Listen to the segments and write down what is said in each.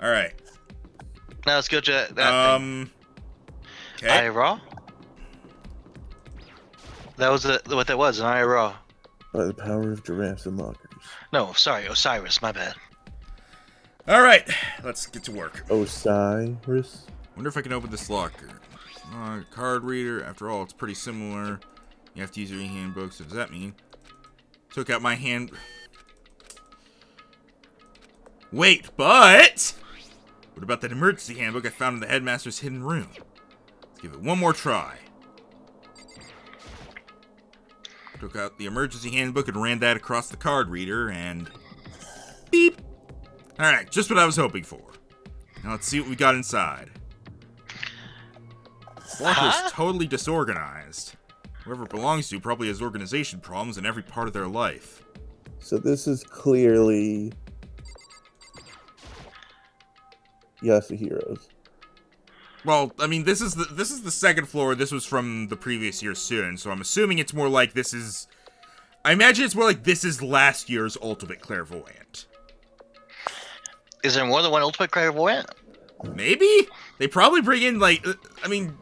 All right. Now let's go to that thing. Okay. IRA? That was what that was, an IRA. By the power of giraffes and lockers. No, sorry, Osiris, my bad. All right. Let's get to work. Osiris? Wonder if I can open this locker. Card reader. After all, it's pretty similar. You have to use your handbook. So does that mean? Took out my hand. Wait, but what about that emergency handbook I found in the headmaster's hidden room? Let's give it one more try. Took out the emergency handbook and ran that across the card reader and beep. All right, just what I was hoping for. Now let's see what we got inside. This locker is totally disorganized. Whoever it belongs to probably has organization problems in every part of their life. So this is clearly Yasuhiro's. Well, I mean, this is the second floor. This was from the previous year's student, so I'm assuming it's more like this is. I imagine it's more like this is last year's Ultimate Clairvoyant. Is there more than one Ultimate Clairvoyant? Maybe they probably bring in like. I mean,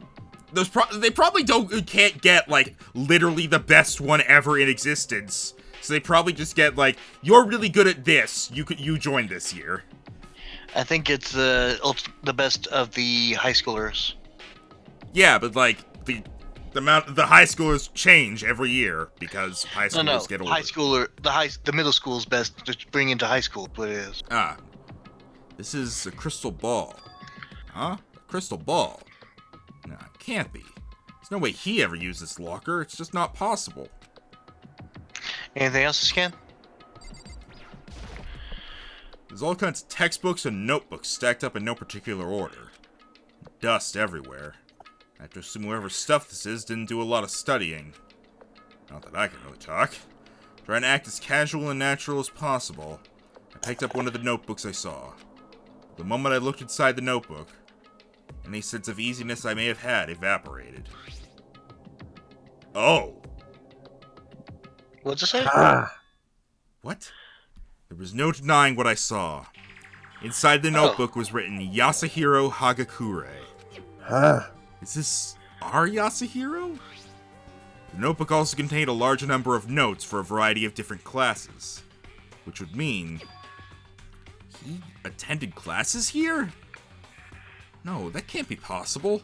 they probably can't get like literally the best one ever in existence. So they probably just get like, you're really good at this. You join this year. I think it's the best of the high schoolers. Yeah, but like the high schoolers change every year because high schoolers get older. The middle school's best to bring into high school, but it is. This is a crystal ball. Huh? A crystal ball? No, it can't be. There's no way he ever used this locker. It's just not possible. Anything else, Scan? There's all kinds of textbooks and notebooks stacked up in no particular order. Dust everywhere. I have to assume whoever stuff this is didn't do a lot of studying. Not that I can really talk. Trying to act as casual and natural as possible, I picked up one of the notebooks I saw. The moment I looked inside the notebook, any sense of easiness I may have had evaporated. Oh! What's it say? What? There was no denying what I saw. Inside the notebook was written Yasuhiro Hagakure. Is this our Yasuhiro? The notebook also contained a large number of notes for a variety of different classes, which would mean he attended classes here? No, that can't be possible.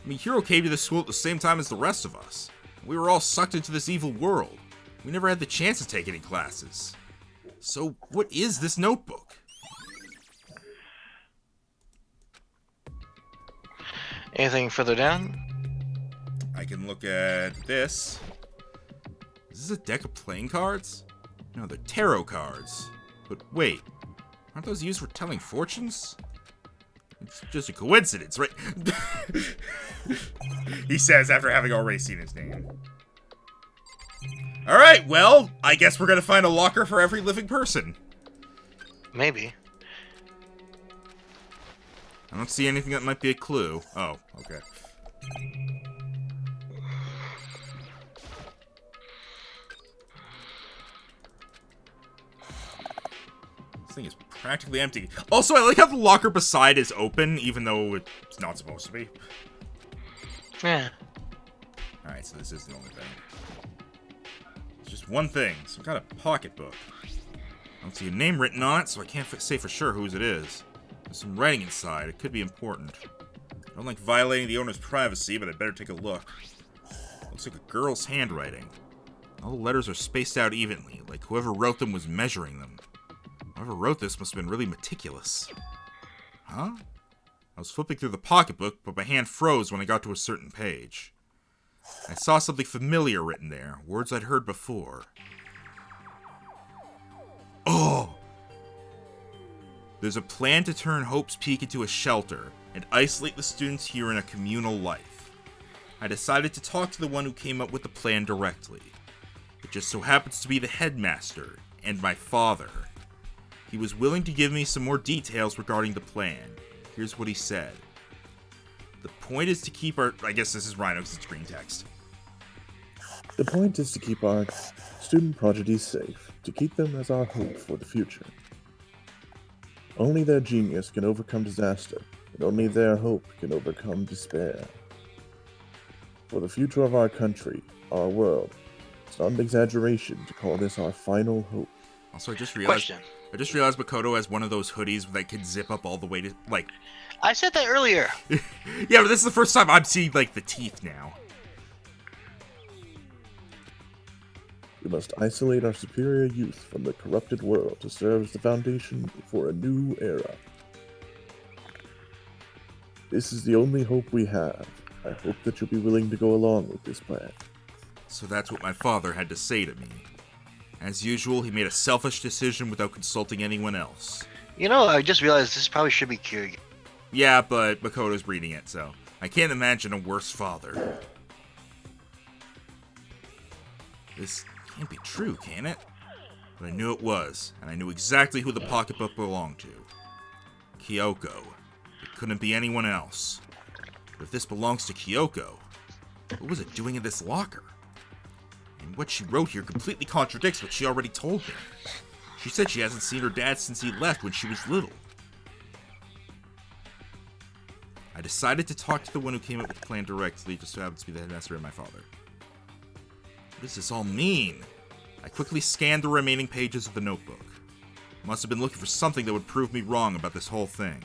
I mean, Hiro came to this school at the same time as the rest of us. We were all sucked into this evil world. We never had the chance to take any classes. So, what is this notebook? Anything further down? I can look at this. Is this a deck of playing cards? No, they're tarot cards. But wait, aren't those used for telling fortunes? It's just a coincidence, right? He says after having already seen his name. Alright, well, I guess we're gonna find a locker for every living person. Maybe. I don't see anything that might be a clue. Oh, okay. This thing is practically empty. Also, I like how the locker beside is open, even though it's not supposed to be. Yeah. Alright, so this is the only thing. It's just one thing, some kind of pocketbook. I don't see a name written on it, so I can't say for sure whose it is. There's some writing inside. It could be important. I don't like violating the owner's privacy, but I'd better take a look. Looks like a girl's handwriting. All the letters are spaced out evenly, like whoever wrote them was measuring them. Whoever wrote this must have been really meticulous. Huh? I was flipping through the pocketbook, but my hand froze when I got to a certain page. I saw something familiar written there, words I'd heard before. Oh! There's a plan to turn Hope's Peak into a shelter and isolate the students here in a communal life. I decided to talk to the one who came up with the plan directly. It just so happens to be the headmaster and my father. He was willing to give me some more details regarding the plan. Here's what he said. The point is to keep our... I guess this is Rhino because it's green text. The point is to keep our student prodigies safe, to keep them as our hope for the future. Only their genius can overcome disaster, and only their hope can overcome despair. For the future of our country, our world, it's not an exaggeration to call this our final hope. Also, I just realized Makoto has one of those hoodies that can zip up all the way to, like... I said that earlier. Yeah, but this is the first time I'm seeing, like, the teeth now. We must isolate our superior youth from the corrupted world to serve as the foundation for a new era. This is the only hope we have. I hope that you'll be willing to go along with this plan. So that's what my father had to say to me. As usual, he made a selfish decision without consulting anyone else. You know, I just realized this probably should be Kiryu. Yeah, but Makoto's reading it, so I can't imagine a worse father. This can't be true, can it? But I knew it was, and I knew exactly who the pocketbook belonged to. Kyoko. It couldn't be anyone else. But if this belongs to Kyoko, what was it doing in this locker? And what she wrote here completely contradicts what she already told me. She said she hasn't seen her dad since he left when she was little. I decided to talk to the one who came up with the plan directly, just so happens to be the headmaster and my father. What does this all mean? I quickly scanned the remaining pages of the notebook. Must have been looking for something that would prove me wrong about this whole thing.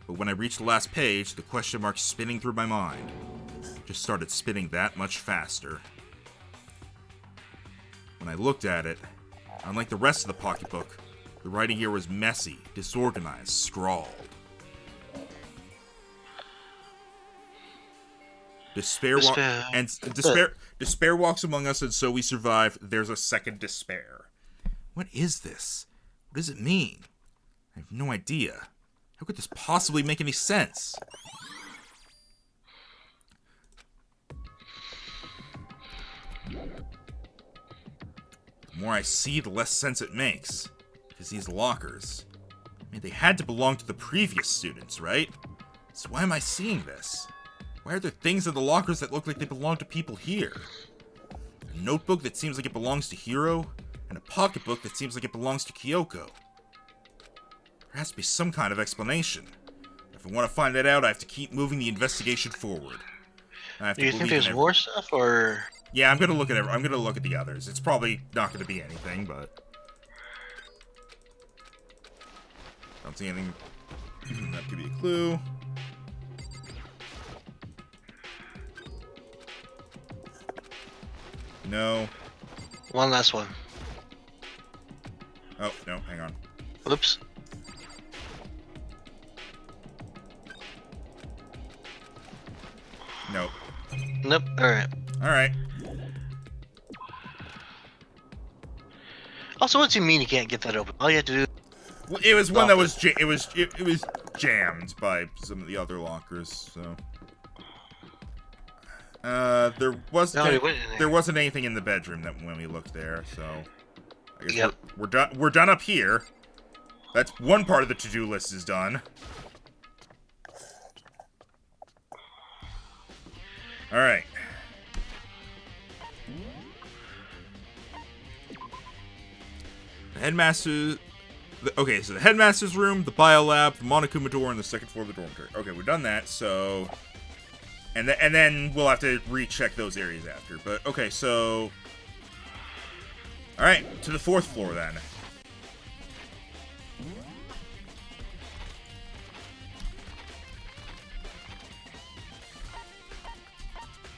But when I reached the last page, the question mark spinning through my mind just started spinning that much faster. When I looked at it, unlike the rest of the pocketbook, the writing here was messy, disorganized, scrawled. Despair walks among us, and so we survive. There's a second despair. What is this? What does it mean? I have no idea. How could this possibly make any sense? The more I see, the less sense it makes. Because these lockers, I mean, they had to belong to the previous students, right? So why am I seeing this? Why are there things in the lockers that look like they belong to people here? A notebook that seems like it belongs to Hiro, and a pocketbook that seems like it belongs to Kyoko. There has to be some kind of explanation. If I want to find that out, I have to keep moving the investigation forward. Do you think there's more stuff, or...? Yeah, I'm gonna look at the others. It's probably not gonna be anything, but... Don't see anything that could be a clue. No. One last one. Oh, no, hang on. Oops. Nope. Nope. Alright. Alright. Also, what's you mean you can't get that open? All you have to do... Well, it was one that was it was jammed by some of the other lockers, so... there wasn't anything in the bedroom that when we looked there, so I guess we're done up here. That's one part of the to-do list is done. All right. The headmaster. Okay, so the headmaster's room, the biolab, the Monokuma door, and the second floor of the dormitory. Okay, we've done that. So. And then we'll have to recheck those areas after. But, okay, so... Alright, to the fourth floor, then.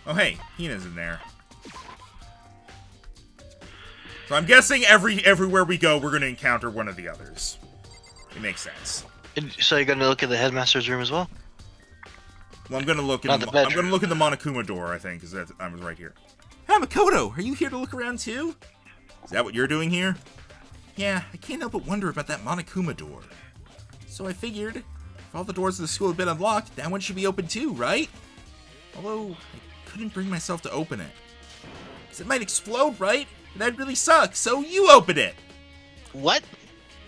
Oh, hey, Hina's in there. So I'm guessing everywhere we go, we're going to encounter one of the others. It makes sense. So you're going to look at the headmaster's room as well? Well, I'm gonna look in the Monokuma door, I think, because I was right here. Hey, Makoto, are you here to look around too? Is that what you're doing here? Yeah, I can't help but wonder about that Monokuma door. So I figured, if all the doors of the school have been unlocked, that one should be open too, right? Although, I couldn't bring myself to open it. Because it might explode, right? And that'd really suck, so you open it! What?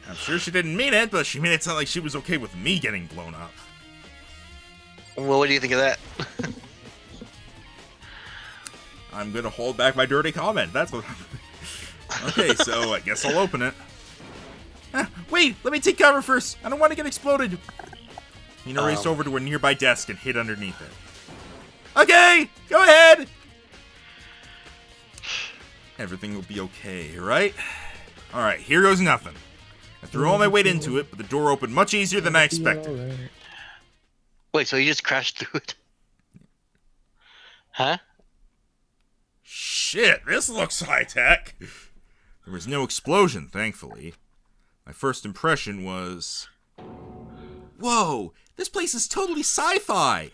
I'm sure she didn't mean it, but she made it sound like she was okay with me getting blown up. Well, what do you think of that? I'm gonna hold back my dirty comment. That's what... Okay, so I guess I'll open it. Wait, let me take cover first. I don't want to get exploded. Hina raced over to a nearby desk and hid underneath it. Okay, go ahead. Everything will be okay, right? All right, here goes nothing. I threw all my weight into it, but the door opened much easier than I expected. Right. Wait, so you just crashed through it? Huh? Shit, this looks high-tech. There was no explosion, thankfully. My first impression was... Whoa, this place is totally sci-fi.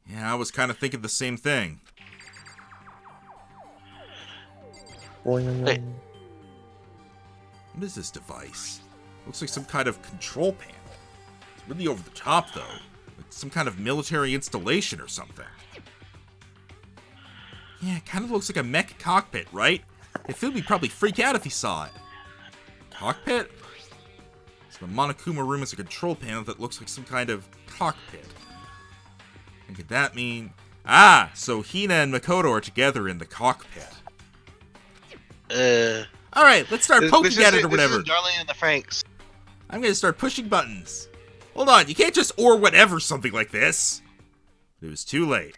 Yeah, I was kind of thinking the same thing. Wait. What is this device? Looks like some kind of control panel. It's really over the top, though. Like some kind of military installation or something. Yeah, it kind of looks like a mech cockpit, right? I feel he'd probably freak out if he saw it. Cockpit? So the Monokuma room is a control panel that looks like some kind of cockpit. And could that mean... Ah, so Hina and Makoto are together in the cockpit. Alright, let's start poking at it or whatever. This is Darling in the Franks. I'm gonna start pushing buttons. Hold on, you can't just or whatever something like this. It was too late.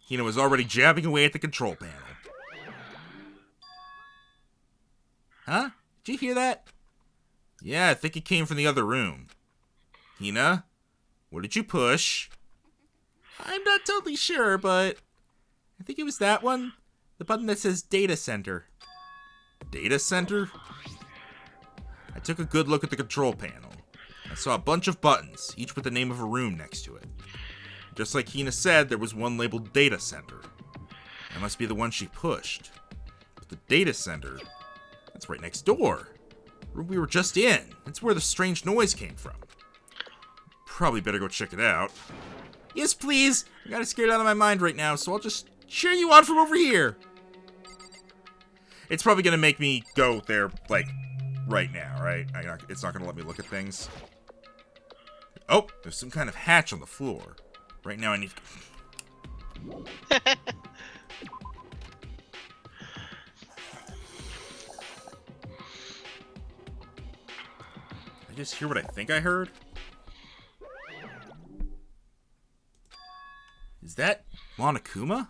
Hina was already jabbing away at the control panel. Huh? Did you hear that? Yeah, I think it came from the other room. Hina, what did you push? I'm not totally sure, but I think it was that one. The button that says Data Center. Data Center? I took a good look at the control panel. I saw a bunch of buttons, each with the name of a room next to it. Just like Hina said, there was one labeled Data Center. That must be the one she pushed. But the Data Center, that's right next door. The room we were just in. That's where the strange noise came from. Probably better go check it out. Yes, please! I got it scared out of my mind right now, so I'll just cheer you on from over here. It's probably gonna make me go there, like, right now, right? It's not gonna let me look at things. Oh, there's some kind of hatch on the floor. Right now I need to... I just hear what I think I heard? Is that Monokuma?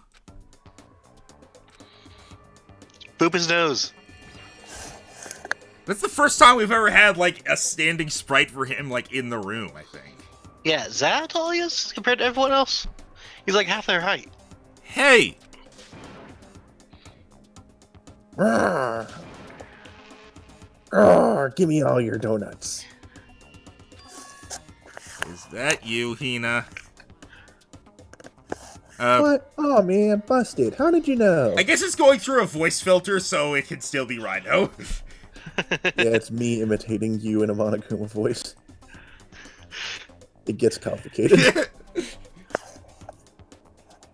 Boop his nose. That's the first time we've ever had, like, a standing sprite for him, like, in the room, I think. Yeah, is that how tall he is compared to everyone else? He's like half their height. Hey! Roar. Roar, give me all your donuts. Is that you, Hina? What? Oh man, busted. How did you know? I guess it's going through a voice filter, so it can still be Rhino. Yeah, it's me imitating you in a Monokuma voice. It gets complicated.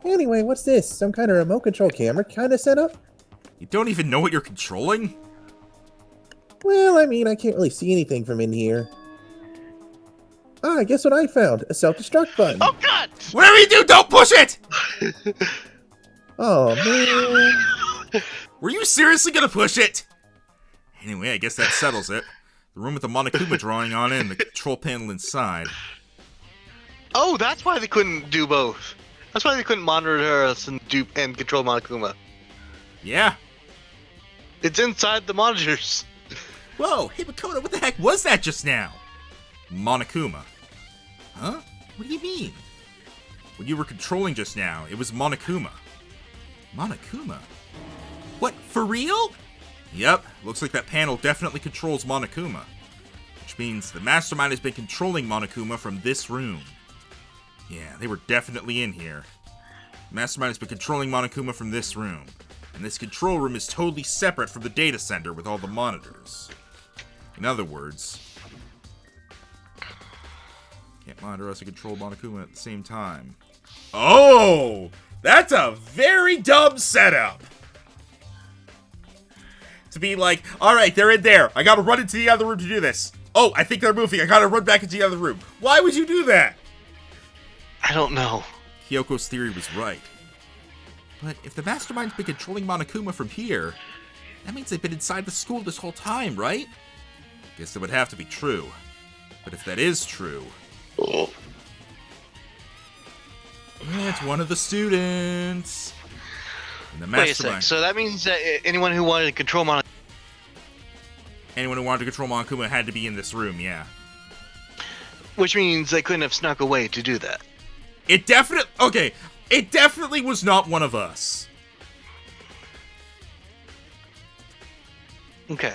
Anyway, what's this? Some kind of remote control camera kind of setup? You don't even know what you're controlling? Well, I mean, I can't really see anything from in here. Ah, guess what I found? A self-destruct button. Oh God! Whatever you do, don't push it! Oh, man. Were you seriously gonna push it? Anyway, I guess that settles it. The room with the Monokuma drawing on it and the control panel inside. Oh, that's why they couldn't do both. That's why they couldn't monitor us and control Monokuma. Yeah. It's inside the monitors. Whoa, hey Makoto, what the heck was that just now? Monokuma. Huh? What do you mean? What you were controlling just now, it was Monokuma. Monokuma? What, for real? Yep, looks like that panel definitely controls Monokuma. Which means the Mastermind has been controlling Monokuma from this room. Yeah, they were definitely in here. The Mastermind has been controlling Monokuma from this room. And this control room is totally separate from the data center with all the monitors. In other words... Can't monitor us and control Monokuma at the same time. Oh! That's a very dumb setup! To be like, alright, they're in there. I gotta run into the other room to do this. Oh, I think they're moving. I gotta run back into the other room. Why would you do that? I don't know. Kyoko's theory was right. But if the Mastermind's been controlling Monokuma from here, that means they've been inside the school this whole time, right? Guess it would have to be true. But if that is true... Oh. It's one of the students. And the Wait a sec. mastermind. So that means that anyone who wanted to control Monokuma... Anyone who wanted to control Monokuma had to be in this room, yeah. Which means they couldn't have snuck away to do that. It definitely was not one of us. Okay.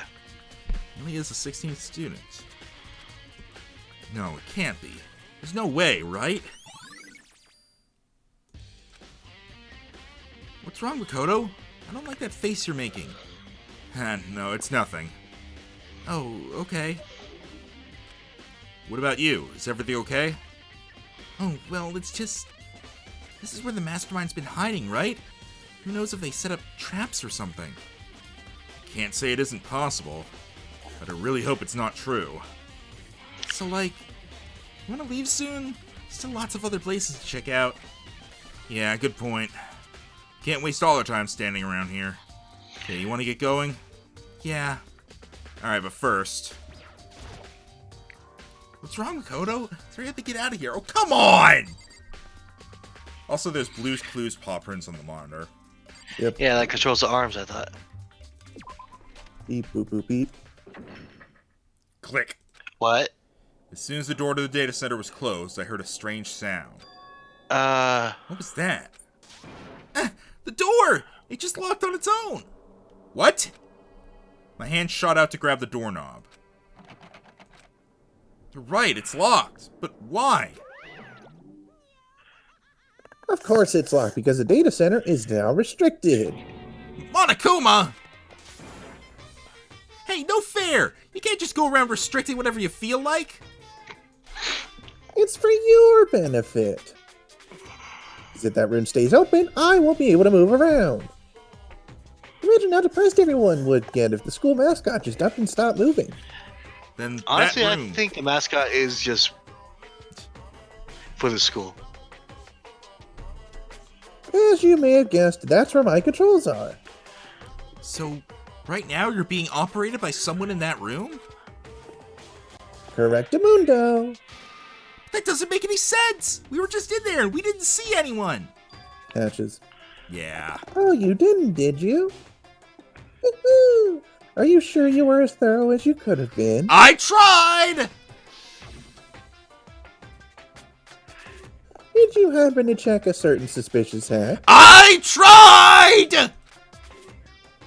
It really is a 16th student. No, it can't be. There's no way, right? What's wrong, Makoto? I don't like that face you're making. No, it's nothing. Oh, okay. What about you? Is everything okay? Oh, well, it's just... This is where the mastermind's been hiding, right? Who knows if they set up traps or something? Can't say it isn't possible, but I really hope it's not true. So, like, you wanna leave soon? Still lots of other places to check out. Yeah, good point. Can't waste all our time standing around here. Okay, you wanna get going? Yeah. Alright, but first... What's wrong, Makoto? So we have to get out of here. Oh, come on! Also, there's Blue's Clues paw prints on the monitor. Yep. Yeah, that controls the arms, I thought. Beep, boop, boop, beep. Click. What? As soon as the door to the data center was closed, I heard a strange sound. What was that? The door! It just locked on its own! What? My hand shot out to grab the doorknob. You're right, it's locked. But why? Of course it's locked, because the data center is now restricted. Monokuma! Hey, no fair! You can't just go around restricting whatever you feel like! It's for your benefit. Because if that room stays open, I won't be able to move around. Imagine how depressed everyone would get if the school mascot just up and stopped moving. Then Honestly, that room... I think the mascot is just for the school. As you may have guessed, that's where my controls are. So, right now you're being operated by someone in that room? Correctamundo. That doesn't make any sense! We were just in there and we didn't see anyone! Hatches. Yeah. Oh, you didn't, did you? Woohoo! Are you sure you were as thorough as you could have been? I tried! Did you happen to check a certain suspicious hat? I tried!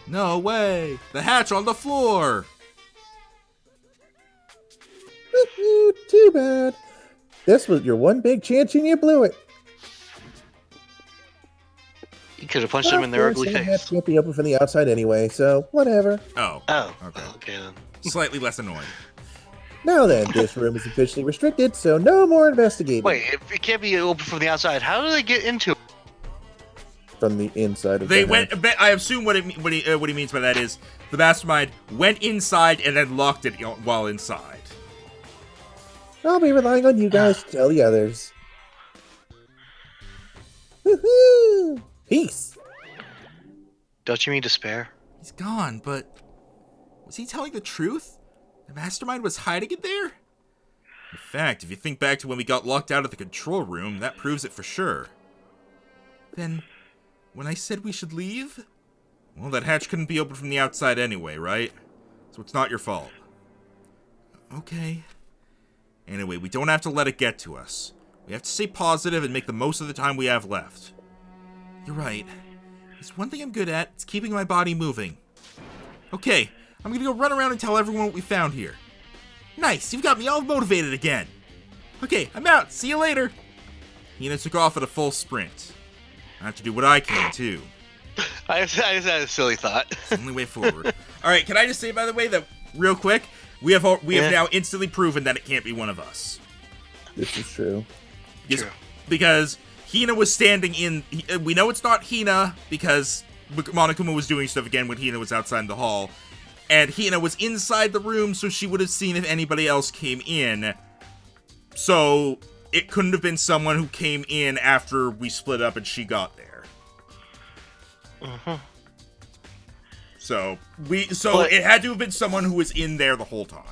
No way! The hatch on the floor! Woohoo! Too bad. This was your one big chance and you blew it. You could have punched him in their ugly That hatch face. can't be open from the outside anyway, so whatever. Oh. Oh, Okay. okay then. Slightly less annoying. Now then, this room is officially restricted, so no more investigating. Wait, if it can't be open from the outside, how do they get into it? From the inside of They the went. hatch. I assume what he means by that is the mastermind went inside and then locked it while inside. I'll be relying on you guys to tell the others. Woohoo! Peace. Don't you mean despair? He's gone, but was he telling the truth? The mastermind was hiding it there? In fact, if you think back to when we got locked out of the control room, that proves it for sure. Then, when I said we should leave? Well, that hatch couldn't be opened from the outside anyway, right? So it's not your fault. Okay. Anyway, we don't have to let it get to us. We have to stay positive and make the most of the time we have left. You're right. There's one thing I'm good at, it's keeping my body moving. Okay, I'm gonna go run around and tell everyone what we found here. Nice, you've got me all motivated again. Okay, I'm out, see you later. Hina took off at a full sprint. I have to do what I can, too. I just had a silly thought. It's the only way forward. Alright, can I just say, by the way, that, real quick, we have now instantly proven that it can't be one of us. This is true. Because Hina was standing in... We know it's not Hina, because Monokuma was doing stuff again when Hina was outside in the hall. And Hina was inside the room, so she would have seen if anybody else came in. So, it couldn't have been someone who came in after we split up and she got there. So, it had to have been someone who was in there the whole time.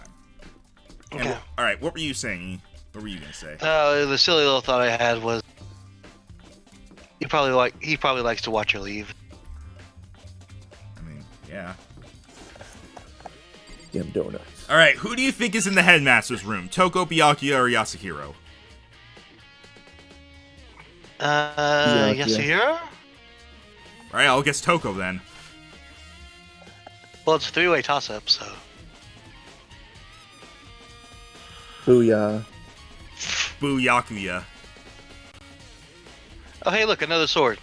Okay. All right, what were you saying? What were you gonna say? The silly little thought I had was he probably likes to watch her leave. I mean, yeah. Damn donuts. All right, who do you think is in the headmaster's room? Toko, Byakuya, or Yasuhiro? Yasuhiro? All right, I'll guess Toko then. Well, it's a three-way toss-up, so. Booyah. Byakuya. Oh, hey, look, another sword.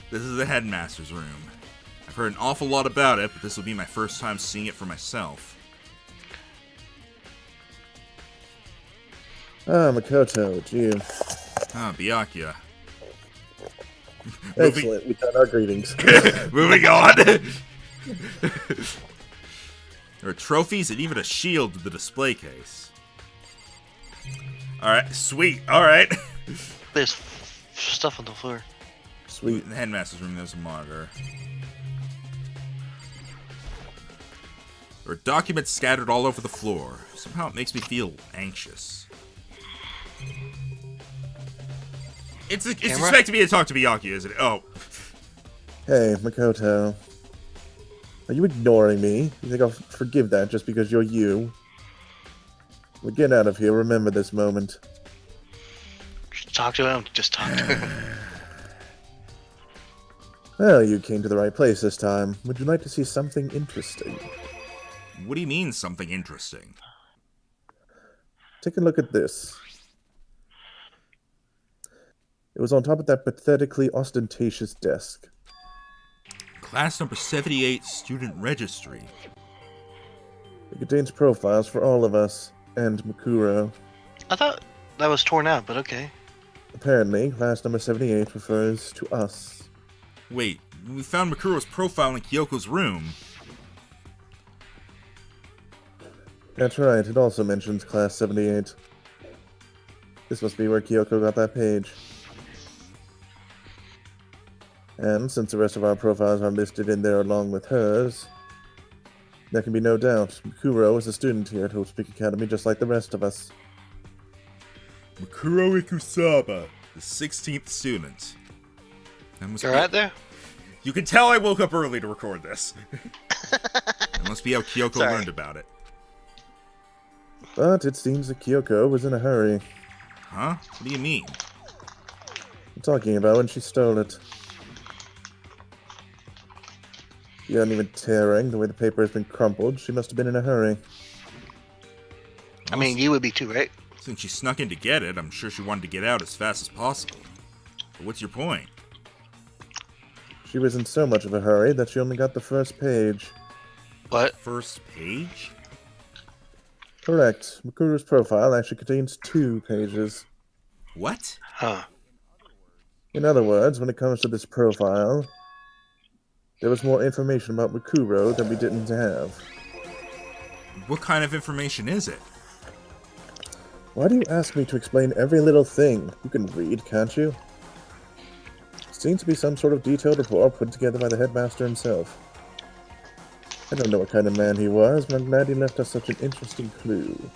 This is the headmaster's room. I've heard an awful lot about it, but this will be my first time seeing it for myself. Ah, Makoto, it's you. Ah, Byakuya. Excellent, we got our greetings. Moving on. There are trophies and even a shield in the display case. Alright, sweet. Alright. There's stuff on the floor. Sweet. In the headmaster's room, there's a monitor. There are documents scattered all over the floor. Somehow it makes me feel anxious. It's expected me to talk to Byakuya, isn't it? Oh. Hey, Makoto. Are you ignoring me? You think I'll forgive that just because you're you? Well, get out of here. Remember this moment. Just talk to him. Just talk to him. Well, you came to the right place this time. Would you like to see something interesting? What do you mean, something interesting? Take a look at this. It was on top of that pathetically ostentatious desk. Class number 78 student registry. It contains profiles for all of us, and Makuro. I thought that was torn out, but okay. Apparently, class number 78 refers to us. Wait, we found Makuro's profile in Kyoko's room. That's right, it also mentions class 78. This must be where Kyoko got that page. And since the rest of our profiles are listed in there along with hers, there can be no doubt Makuro is a student here at Hope Peak Academy just like the rest of us. Makuro Ikusaba, the 16th student. You're right there? You can tell I woke up early to record this. That must be how Kyoko learned about it. But it seems that Kyoko was in a hurry. Huh? What do you mean? I'm talking about when she stole it. The uneven tearing, the way the paper has been crumpled, she must have been in a hurry. I mean, you would be too, right? Since she snuck in to get it, I'm sure she wanted to get out as fast as possible. But what's your point? She was in so much of a hurry that she only got the first page. What? First page? Correct. Makuru's profile actually contains 2 pages. What? Huh. In other words, when it comes to this profile, there was more information about Makuro than we didn't have. What kind of information is it? Why do you ask me to explain every little thing? You can read, can't you? It seems to be some sort of detailed report put together by the headmaster himself. I don't know what kind of man he was, but I'm glad he left us such an interesting clue.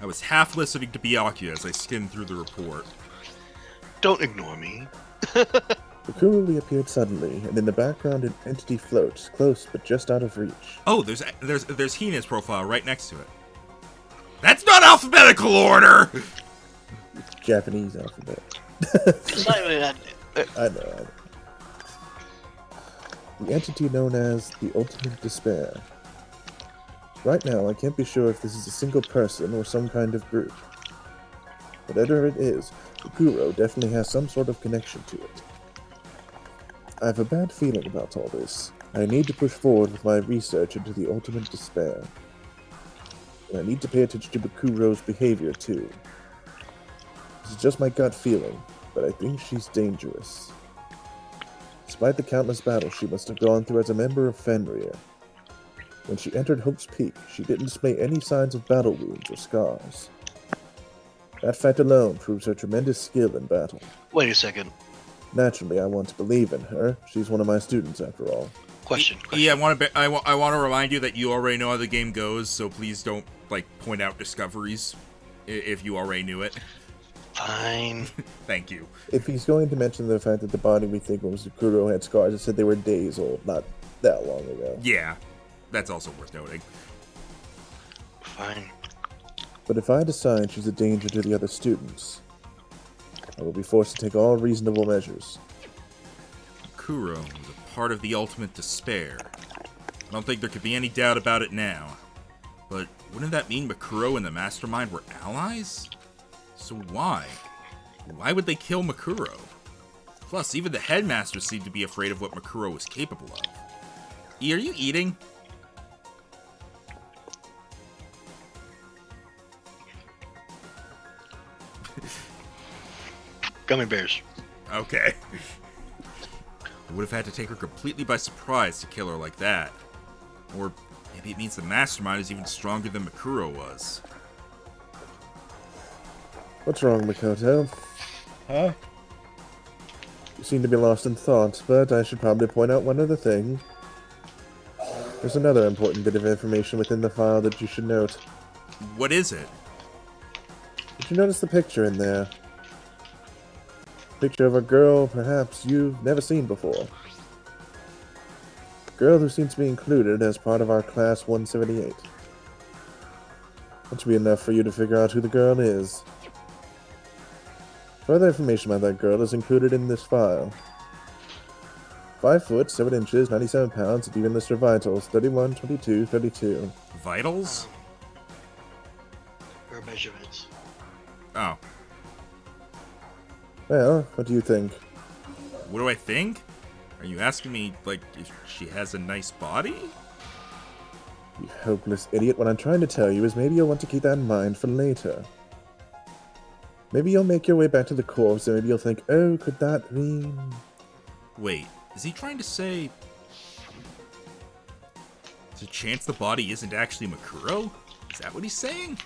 I was half listening to Byakuya as I skimmed through the report. Don't ignore me. Makuro reappeared suddenly, and in the background an entity floats, close but just out of reach. Oh, there's Hina's profile right next to it. That's not alphabetical order! It's Japanese alphabet. It's not even that. I know. The entity known as the Ultimate Despair. Right now, I can't be sure if this is a single person or some kind of group. Whatever it is, Makuro definitely has some sort of connection to it. I have a bad feeling about all this. I need to push forward with my research into the Ultimate Despair. And I need to pay attention to Makuro's behavior, too. This is just my gut feeling, but I think she's dangerous. Despite the countless battles she must have gone through as a member of Fenrir, when she entered Hope's Peak, she didn't display any signs of battle wounds or scars. That fact alone proves her tremendous skill in battle. Wait a second. Naturally, I want to believe in her. She's one of my students, after all. Question. Yeah, I want to remind you that you already know how the game goes, so please don't like, point out discoveries if you already knew it. Fine. Thank you. If he's going to mention the fact that the body we think was Kuro had scars, it said they were days old, not that long ago. Yeah, that's also worth noting. Fine. But if I decide she's a danger to the other students, I will be forced to take all reasonable measures. Kuro was a part of the ultimate despair. I don't think there could be any doubt about it now. But wouldn't that mean Makuro and the Mastermind were allies? So why? Why would they kill Makuro? Plus, even the headmaster seemed to be afraid of what Makuro was capable of. E, are you eating? Gummy bears. Okay. I would have had to take her completely by surprise to kill her like that. Or maybe it means the Mastermind is even stronger than Makuro was. What's wrong, Makoto? Huh? You seem to be lost in thought, but I should probably point out one other thing. There's another important bit of information within the file that you should note. What is it? Did you notice the picture in there? Picture of a girl perhaps you've never seen before. A girl who seems to be included as part of our Class 178. That should be enough for you to figure out who the girl is. Further information about that girl is included in this file. 5 foot, 7 inches, 97 pounds, and even list her vitals, 31, 22, 32. Vitals? Her measurements. Oh. Well, what do you think? What do I think? Are you asking me, like, if she has a nice body? You hopeless idiot, what I'm trying to tell you is maybe you'll want to keep that in mind for later. Maybe you'll make your way back to the corpse and maybe you'll think, oh, could that mean... Wait, is he trying to say... There's a chance the body isn't actually Makuro? Is that what he's saying?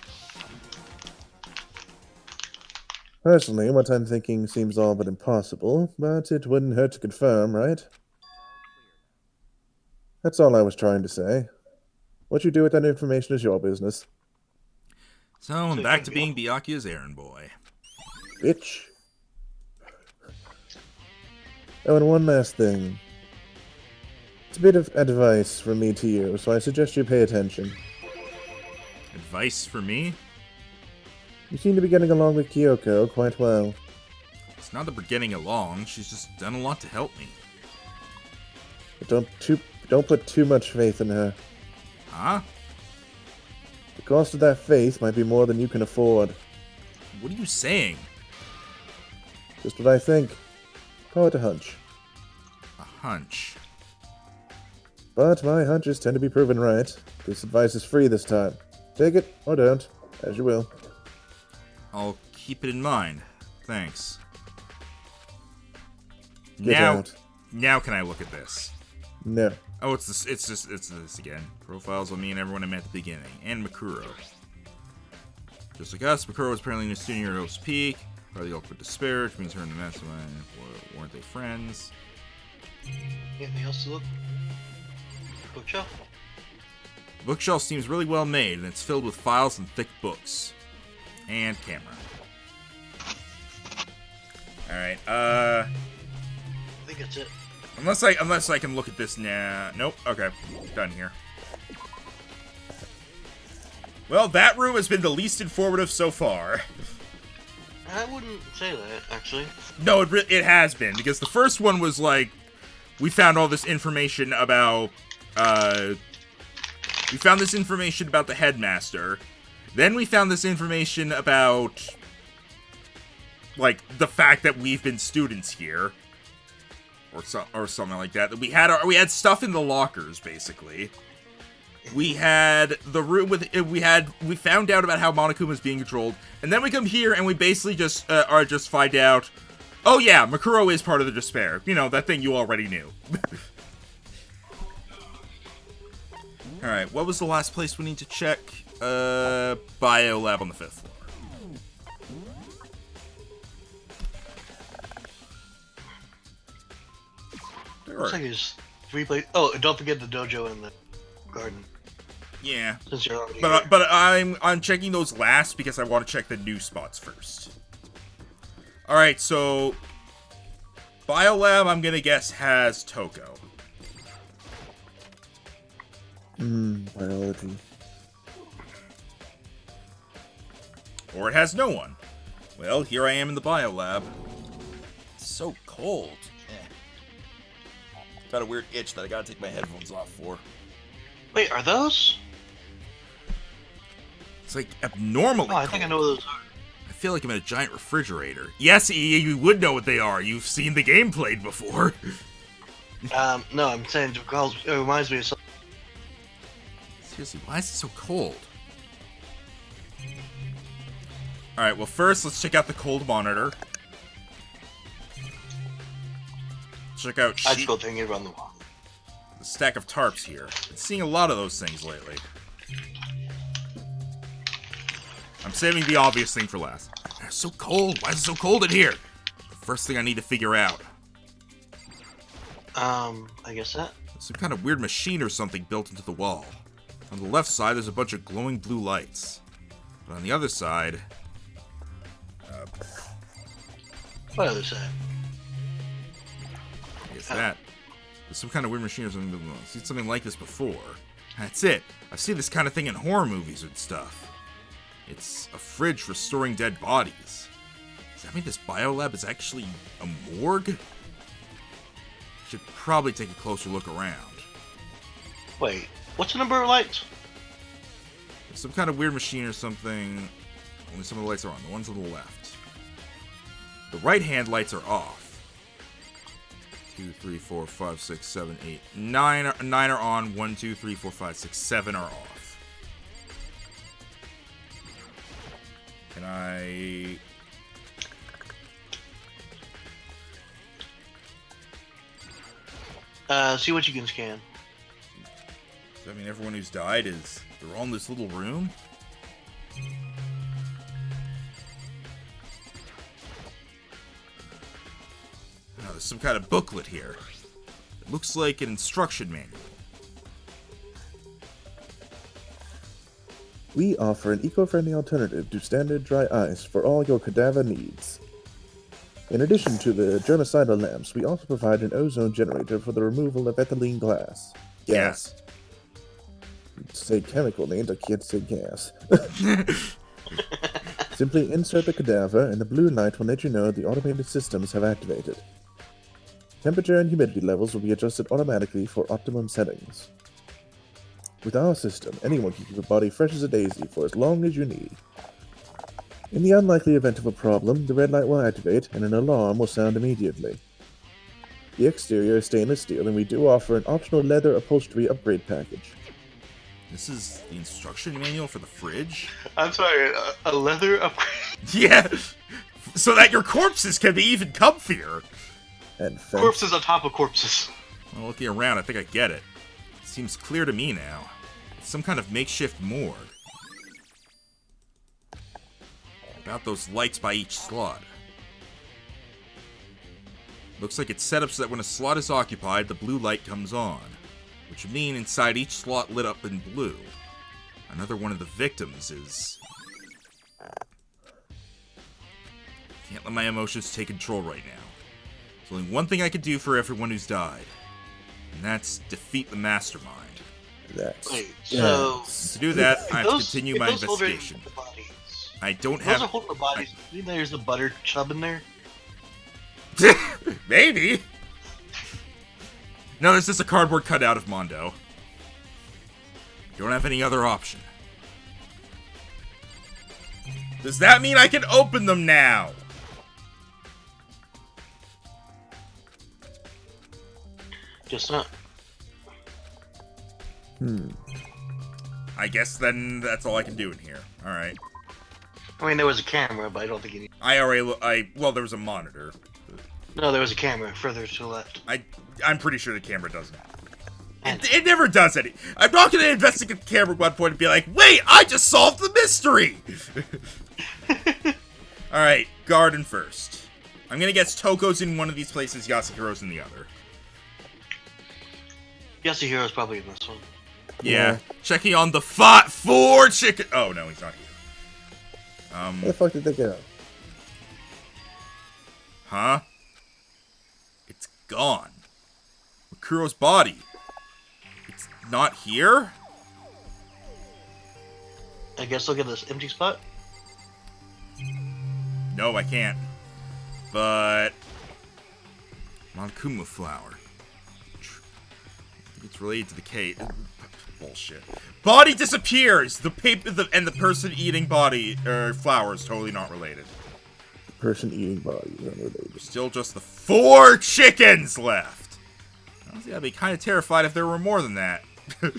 Personally, what I'm thinking seems all but impossible, but it wouldn't hurt to confirm, right? That's all I was trying to say. What you do with that information is your business. So I'm back to being Byakuya's errand boy. Bitch. Oh, and one last thing. It's a bit of advice from me to you, so I suggest you pay attention. Advice for me? You seem to be getting along with Kyoko quite well. It's not that we're getting along, she's just done a lot to help me. But don't put too much faith in her. Huh? The cost of that faith might be more than you can afford. What are you saying? Just what I think. Call it a hunch. A hunch. But my hunches tend to be proven right. This advice is free this time. Take it, or don't, as you will. I'll keep it in mind. Thanks. Get out. Now can I look at this? No. Oh, it's this again. Profiles on me and everyone I met at the beginning. And Makuro. Just like us, Makuro was apparently in a student year at Oak's Peak. Part of the ultimate despair, which means her and the Mastermind weren't they friends? Anything else to look? Bookshelf? The bookshelf seems really well made, and it's filled with files and thick books. And camera. Alright, I think that's it. Unless I can look at this now. Nope, okay. Done here. Well, that room has been the least informative so far. I wouldn't say that, actually. No, it has been, because the first one was like, we found all this information about, we found this information about the headmaster. Then we found this information about, like, the fact that we've been students here. Or something like that. We had stuff in the lockers, basically. We had the room with we found out about how Monokuma was being controlled, and then we come here and we basically just find out, oh yeah, Makuro is part of the despair. You know, that thing you already knew. All right, what was the last place we need to check? Bio lab on the 5th floor. Looks like there's 3 places. Oh, and don't forget the dojo and the garden. Yeah. Since you're already But here. but I'm checking those last because I want to check the new spots first. All right, so Biolab, I'm gonna guess has Toko. Biology. Or it has no one. Well, here I am in the Biolab. It's so cold. Got a weird itch that I gotta take my headphones off for. Wait, are those? It's like abnormally Oh, I cold. think I know what those are. I feel like I'm in a giant refrigerator. Yes, you would know what they are. You've seen the game played before. No, I'm saying because it reminds me of something. Seriously, why is it so cold? Alright, well first, let's check out the cold monitor. Check out I just go thinking around the wall. the stack of tarps here. Been seeing a lot of those things lately. I'm saving the obvious thing for last. It's so cold. Why is it so cold in here? First thing I need to figure out. I guess that. There's some kind of weird machine or something built into the wall. On the left side, there's a bunch of glowing blue lights. But on the other side... What other side? I guess that. There's some kind of weird machine or something. I've seen something like this before. That's it. I've seen this kind of thing in horror movies and stuff. It's a fridge for storing dead bodies. Does that mean this biolab is actually a morgue? Should probably take a closer look around. Wait, what's the number of lights? There's some kind of weird machine or something. Only some of the lights are on. The ones on the left. The right-hand lights are off. 2, 3, 4, 5, 6, 7, 8, 9 are on. 1, 2, 3, 4, 5, 6, 7 are off. Can I... See what you can scan. Does that mean everyone who's died is... they're all in this little room? Oh, there's some kind of booklet here. It looks like an instruction manual. We offer an eco-friendly alternative to standard dry ice for all your cadaver needs. In addition to the germicidal lamps, we also provide an ozone generator for the removal of ethylene glass. Gas. Say chemical names, I can't say gas. Simply insert the cadaver, and the blue light will let you know the automated systems have activated. Temperature and humidity levels will be adjusted automatically for optimum settings. With our system, anyone can keep a body fresh as a daisy for as long as you need. In the unlikely event of a problem, the red light will activate and an alarm will sound immediately. The exterior is stainless steel, and we do offer an optional leather upholstery upgrade package. This is the instruction manual for the fridge? I'm sorry, a leather upgrade. Yeah! So that your corpses can be even comfier! And Corpses on top of corpses. Well, looking around, I think I get it. Seems clear to me now. It's some kind of makeshift morgue. About those lights by each slot. Looks like it's set up so that when a slot is occupied, the blue light comes on. Which would mean inside each slot lit up in blue. Another one of the victims is... Can't let my emotions take control right now. There's only one thing I can do for everyone who's died. And that's defeat the mastermind. That's... Wait, so... And to do that, I have to continue my those hold investigation. the bodies. I don't Those have... are holding the bodies. Do you think there's a butter chub in there? Maybe. No, it's just a cardboard cutout of Mondo. Don't have any other option. Does that mean I can open them now? Guess not. I guess then that's all I can do in here. Alright. I mean, there was a camera, but I don't think you need... Well, there was a monitor. No, there was a camera further to the left. I'm pretty sure the camera doesn't. It never does any. I'm not going to investigate the camera at one point and be like, wait, I just solved the mystery! Alright, garden first. I'm going to guess Toko's in one of these places, Yasuhiro's in the other. Yasuhiro's probably in this one. Yeah, checking on the 4 chicken. Oh no, he's not here. Where the fuck did they go? Huh? It's gone. Makuro's body. It's not here? I guess look at this empty spot. No, I can't. But Monokuma flower. I think it's related to the cave. Bullshit. Body disappears. The paper and the person eating body flower is totally not related. Person eating body is unrelated. There's still just the 4 chickens left. Honestly, I'd be kind of terrified if there were more than that. Why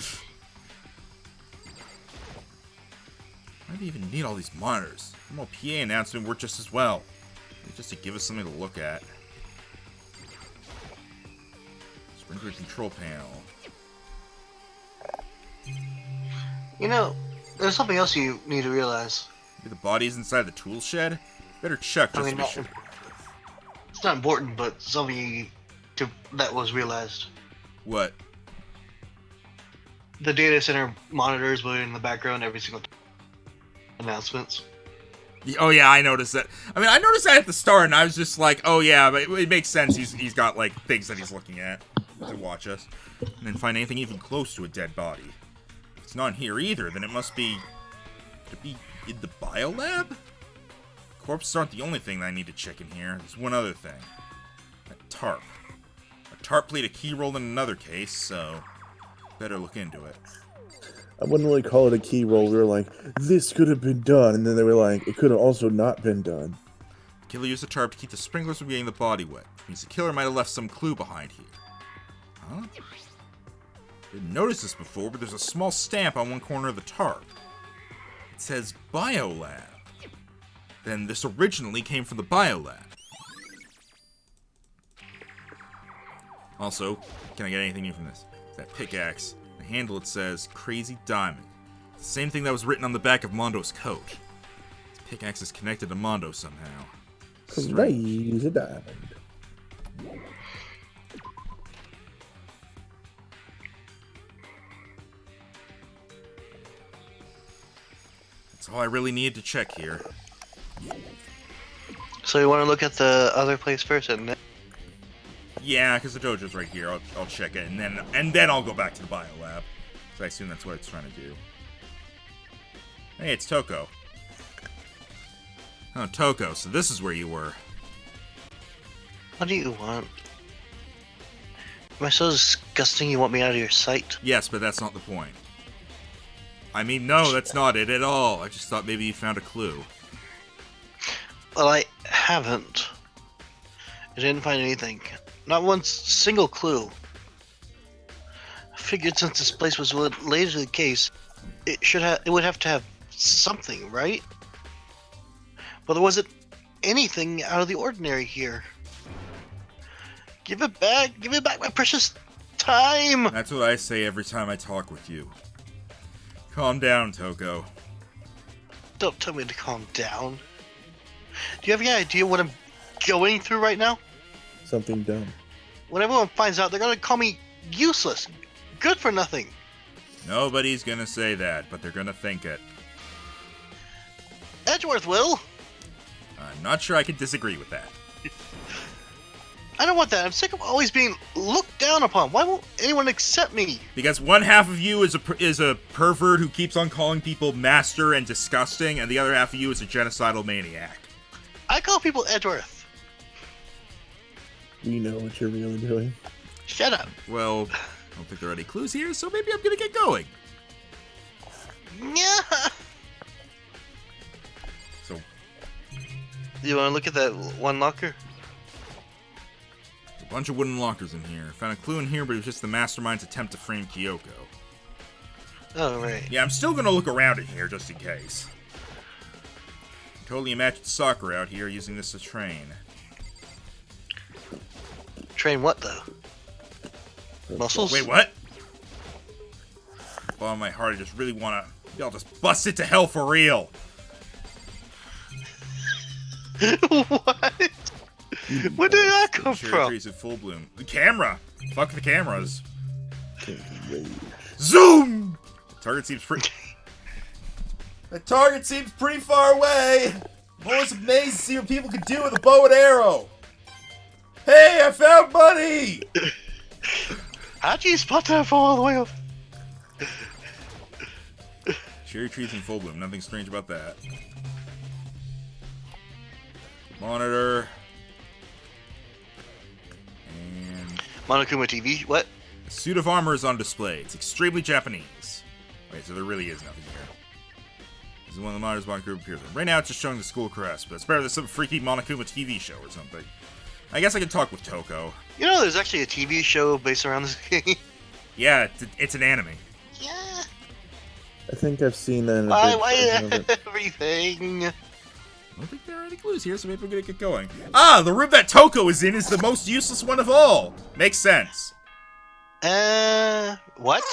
do you even need all these monitors? Normal PA announcement worked just as well. Just to give us something to look at. Sprinkler control panel. You know, there's something else you need to realize. Maybe the body's inside the tool shed? Better check just to be sure. It's not important, but something that was realized. What? The data center monitors were in the background every single time. Announcements. Oh yeah, I noticed that. I mean, I noticed that at the start, and I was just like, "Oh yeah," but it makes sense. He's got like things that he's looking at to watch us, and then find anything even close to a dead body. If it's not here either, then it must be. Could it be in the biolab? Corpses aren't the only thing that I need to check in here. There's one other thing. That tarp. A tarp played a key role in another case, so better look into it. I wouldn't really call it a key roll. We were like, this could have been done, and then they were like, it could have also not been done. The killer used the tarp to keep the sprinklers from getting the body wet. Which means the killer might have left some clue behind here. Huh? Didn't notice this before, but there's a small stamp on one corner of the tarp. It says Biolab. Then this originally came from the Biolab. Also, can I get anything new from this? That pickaxe. The handle, it says Crazy Diamond. It's the same thing that was written on the back of Mondo's coat. This pickaxe is connected to Mondo somehow. Crazy Diamond. That's all I really needed to check here. So you want to look at the other place first, and then? Yeah, because the dojo's right here. I'll check it, and then I'll go back to the biolab. So I assume that's what it's trying to do. Hey, it's Toko. Oh, Toko, so this is where you were. What do you want? Am I so disgusting you want me out of your sight? Yes, but that's not the point. I mean, no, that's not it at all. I just thought maybe you found a clue. Well, I haven't. I didn't find anything. Not one single clue. I figured since this place was related to the case, it would have to have something, right? But there wasn't anything out of the ordinary here. Give it back! Give me back my precious time! That's what I say every time I talk with you. Calm down, Toko. Don't tell me to calm down. Do you have any idea what I'm going through right now? Something dumb. When everyone finds out, they're gonna call me useless, good for nothing. Nobody's gonna say that, but they're gonna think it. Edgeworth will. I'm not sure I can disagree with that. I don't want that. I'm sick of always being looked down upon. Why won't anyone accept me? Because one half of you is a pervert who keeps on calling people master and disgusting, and the other half of you is a genocidal maniac. I call people Edgeworth. We know what you're really doing. Shut up. Well, I don't think there are any clues here, so maybe I'm gonna get going. Yeah. So, You want to look at that one locker? a bunch of wooden lockers in here. Found a clue in here, but it was just the mastermind's attempt to frame Kyoko. Oh, right. Yeah, I'm still gonna look around in here just in case. Totally imagined Sakura out here using this to train. Train what, though? Muscles? Wait, what? Bottom of my heart, I just really wanna... Y'all just bust it to hell for real! What? Where did that come Cherry from? trees in full bloom. The camera! Fuck the cameras. Can't wait. Zoom! Target seems pretty... The target seems pretty far away. I'm always amazed to see what people can do with a bow and arrow. Hey, I found money! How'd you spot that from all the way up? Cherry trees in full bloom. Nothing strange about that. Monitor. And... Monokuma TV, what? A suit of armor is on display. It's extremely Japanese. Wait, so there really is nothing here. This is one of the monitors Monokuma appears in. Right now it's just showing the school crest, but it's better than some freaky Monokuma TV show or something. I guess I can talk with Toko. You know, there's actually a TV show based around this game. Yeah, it's an anime. Yeah. I think I've seen that in a Why big version of it. everything? I don't think there are any clues here, so maybe we're gonna get going. Ah, the room that Toko is in is the most useless one of all. Makes sense. What?